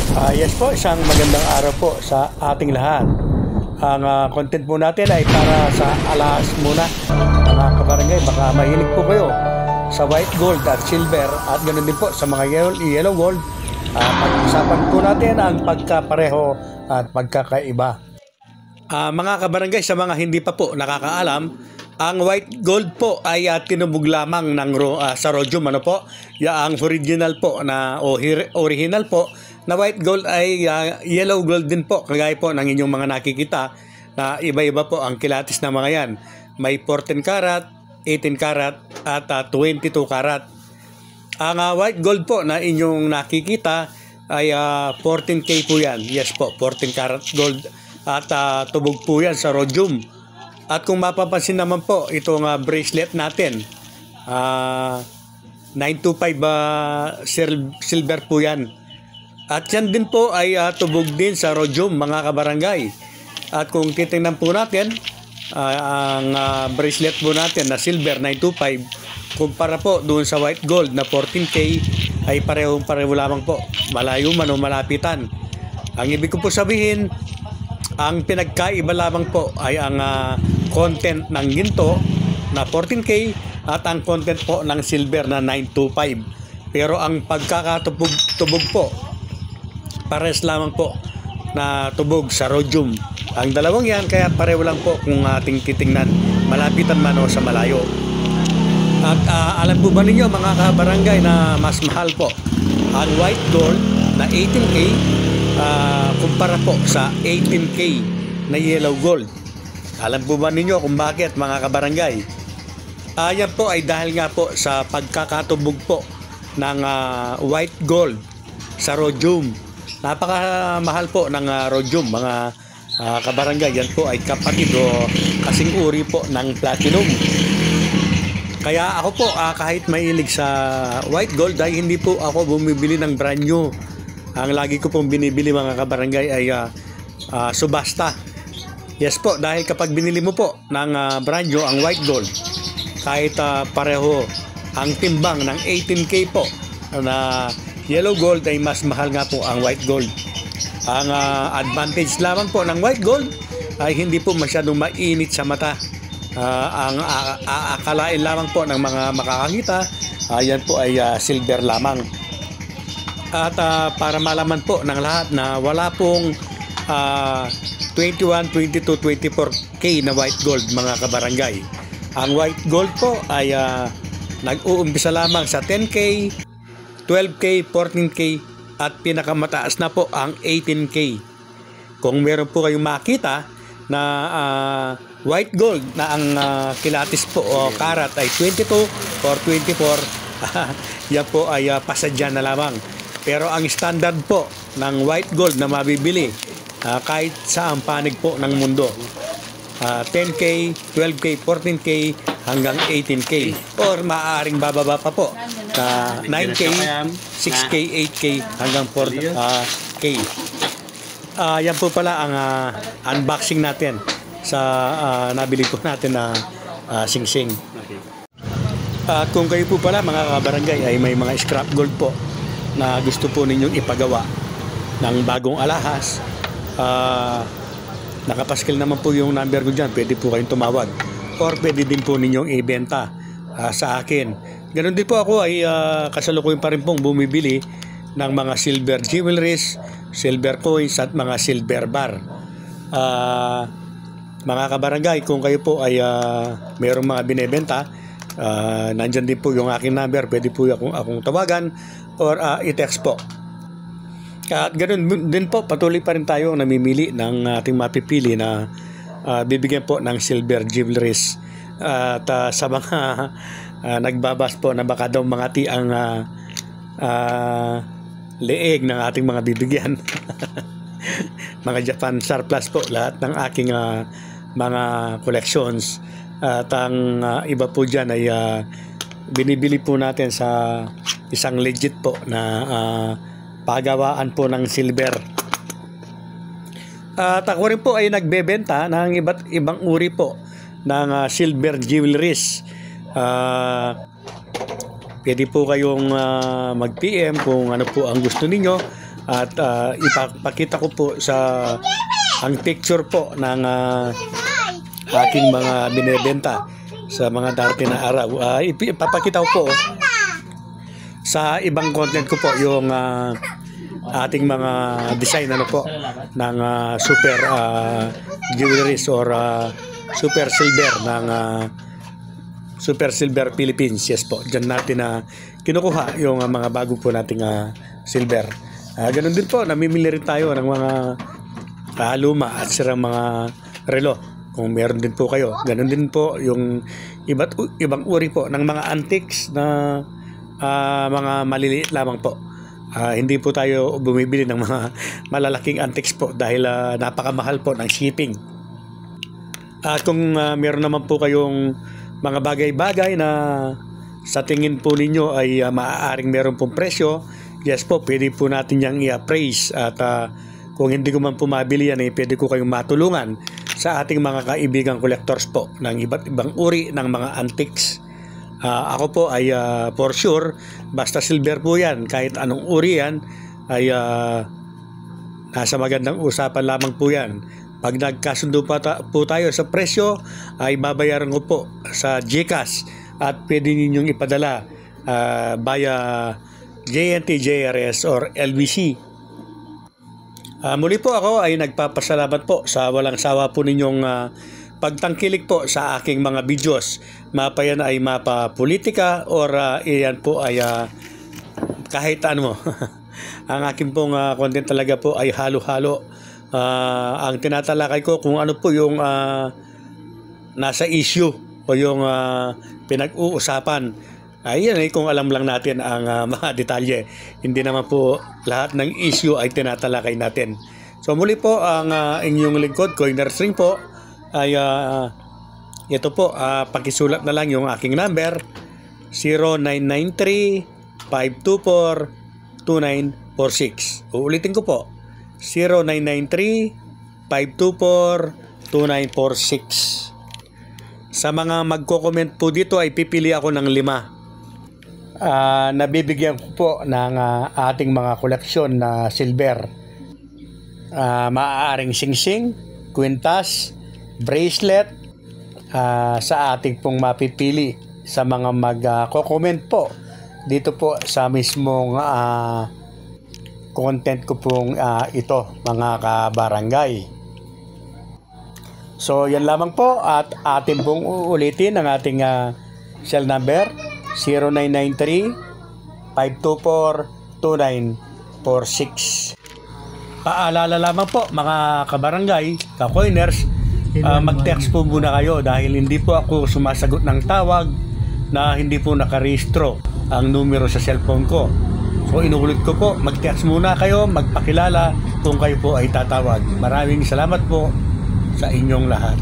Yes po, isang magandang araw po sa ating lahat. Ang content po natin ay para sa alahas muna. Mga kabarangay, baka mahilig po kayo sa white gold at silver at ganoon din po sa mga yellow gold. Pag-usapan po natin ang pagkapareho at pagkakaiba. Mga kabarangay, sa mga hindi pa po nakakaalam, ang white gold po ay tinubog lamang ng sa rhodium, ano po? Ang original po na original po na white gold ay yellow gold din po, kagaya po ng inyong mga nakikita na iba-iba po ang kilatis ng mga yan. May 14 karat, 18 karat at 22 karat. Ang white gold po na inyong nakikita ay 14K po yan. Yes po, 14 karat gold at tubog po yan sa rhodium. At kung mapapansin naman po itong bracelet natin, 925 silver po yan. At yan din po ay tubog din sa rhodium, mga kabarangay. At kung titingnan po natin, ang bracelet po natin na silver 925, kumpara po doon sa white gold na 14K, ay pareho lamang po. Malayo man o malapitan. Ang ibig ko po sabihin, ang pinagkaiba lamang po ay ang content ng ginto na 14K at ang content po ng silver na 925. Pero ang pagkakatubog po, pares lamang po na tubog sa rhodium. Ang dalawang yan, kaya pareho lang po kung ating titingnan, malapitan man o sa malayo. At alam po ba ninyo mga kabarangay na mas mahal po ang white gold na 18K kumpara po sa 18K na yellow gold? Alam po ba ninyo kung bakit, mga kabarangay? Yan po ay dahil nga po sa pagkakatubog po ng white gold sa rhodium. Napakamahal po ng rhodium, mga kabarangay. Yan po ay kapatid o kasing uri po ng platinum. Kaya ako po kahit mahilig sa white gold ay hindi po ako bumibili ng brand new. Ang lagi ko pong binibili, mga kabarangay, ay subasta. Yes po, dahil kapag binili mo po ng brand new ang white gold, kahit pareho ang timbang ng 18K po na yellow gold, ay mas mahal nga po ang white gold. Ang advantage lamang po ng white gold ay hindi po masyadong mainit sa mata. Ang aakalain lamang po ng mga makakakita, yan po ay silver lamang. At para malaman po ng lahat na wala pong 21, 22, 24K na white gold, mga kabarangay. Ang white gold po ay nag-uumpisa lamang sa 10K, 12K, 14K at pinakamataas na po ang 18K. Kung meron po kayong makita na white gold na ang kilatis po o karat ay 22 or 24, yan po ay pasadya na lamang. Pero ang standard po ng white gold na mabibili kahit saang panig po ng mundo, 10K, 12K, 14K hanggang 18K, or maaaring bababa pa po na 9K, 6K, 8K hanggang 4K. Yan po pala ang unboxing natin sa nabili po natin na singsing. At kung kayo po pala, mga kabarangay, ay may mga scrap gold po na gusto po ninyong ipagawa ng bagong alahas, nakapaskil naman po yung number ko dyan. Pwede po kayong tumawag or pwede din po ninyong ibenta sa akin. Ganon din po ako ay kasalukuyan pa rin pong bumibili ng mga silver jewelries, silver coins at mga silver bar. Mga kabarangay, kung kayo po ay mayroong mga binebenta, nandyan din po yung aking number. Pwede po akong tawagan or i-text po. At ganoon din po, patuloy pa rin tayo namimili ng ating mapipili na bibigyan po ng silver jewelries. At sa mga nagbabas po na baka daw mangati ang leeg ng ating mga bibigyan. Mga Japan surplus po lahat ng aking mga collections. At ang iba po dyan ay binibili po natin sa isang legit po na pagawaan po ng silver. At ako rin po ay nagbebenta ng iba't ibang uri po ng silver jewelries. Pwede po kayong mag-PM kung ano po ang gusto ninyo. at ipapakita ko po ang picture po ng aking mga binibenta sa mga darating na araw. Ipapakita ko po sa ibang content ko po yung ating mga design po ng super jewelries or super silver ng Super Silver Philippines. Yes po, dyan natin kinukuha yung mga bago po nating silver. Ganun din po, namimili rin tayo ng mga luma at sirang mga relo kung meron din po kayo. Ganun din po yung ibang uri po ng mga antiques na mga maliliit lamang po. Hindi po tayo bumibili ng mga malalaking antiques po dahil napakamahal po ng shipping. At kung meron naman po kayong mga bagay-bagay na sa tingin po ninyo ay maaaring meron pong presyo, yes po, pwede po natin yang i-appraise. At kung hindi ko man po mabili yan, pwede ko kayong matulungan sa ating mga kaibigang collectors po ng iba't ibang uri ng mga antiques. Ako po ay for sure, basta silver po yan, kahit anong uri yan, ay nasa magandang usapan lamang po yan. Pag nagkasundo po tayo sa presyo, ay babayaran ko po sa GCash at pwede ninyong ipadala via JNT, JRS or LBC. Muli po ako ay nagpapasalamat po sa walang sawa po ninyong pagtangkilik po sa aking mga videos. Mapa yan ay mapa politika or iyan po ay kahit ano. Ang aking pong content talaga po ay halo-halo. Ang tinatalakay ko kung ano po yung nasa issue o yung pinag-uusapan. Ayan kung alam lang natin ang mga detalye. Hindi naman po lahat ng issue ay tinatalakay natin. So muli po ang inyong lingkod, Coiner String po, ay ito po, pakisulat na lang yung aking number 0993-524-2946. Uulitin ko po, 0993-524-2946. Sa mga magko-comment po dito ay pipili ako ng 5. Nabibigyan ko po ng ating mga koleksyon na silver. Maaaring singsing, kwintas, bracelet, sa ating pong mapipili sa mga magko-comment po dito po sa mismong content ko pong ito, mga kabarangay. So yan lamang po at atin pong uulitin ang ating cell number 0993-524-2946. Paalala lamang po mga kabarangay, ka-coiners, mag-text po muna kayo dahil hindi po ako sumasagot ng tawag na hindi po nakarehistro ang numero sa cellphone ko. So inuulit ko po, mag-text muna kayo, magpakilala kung kayo po ay tatawag. Maraming salamat po sa inyong lahat.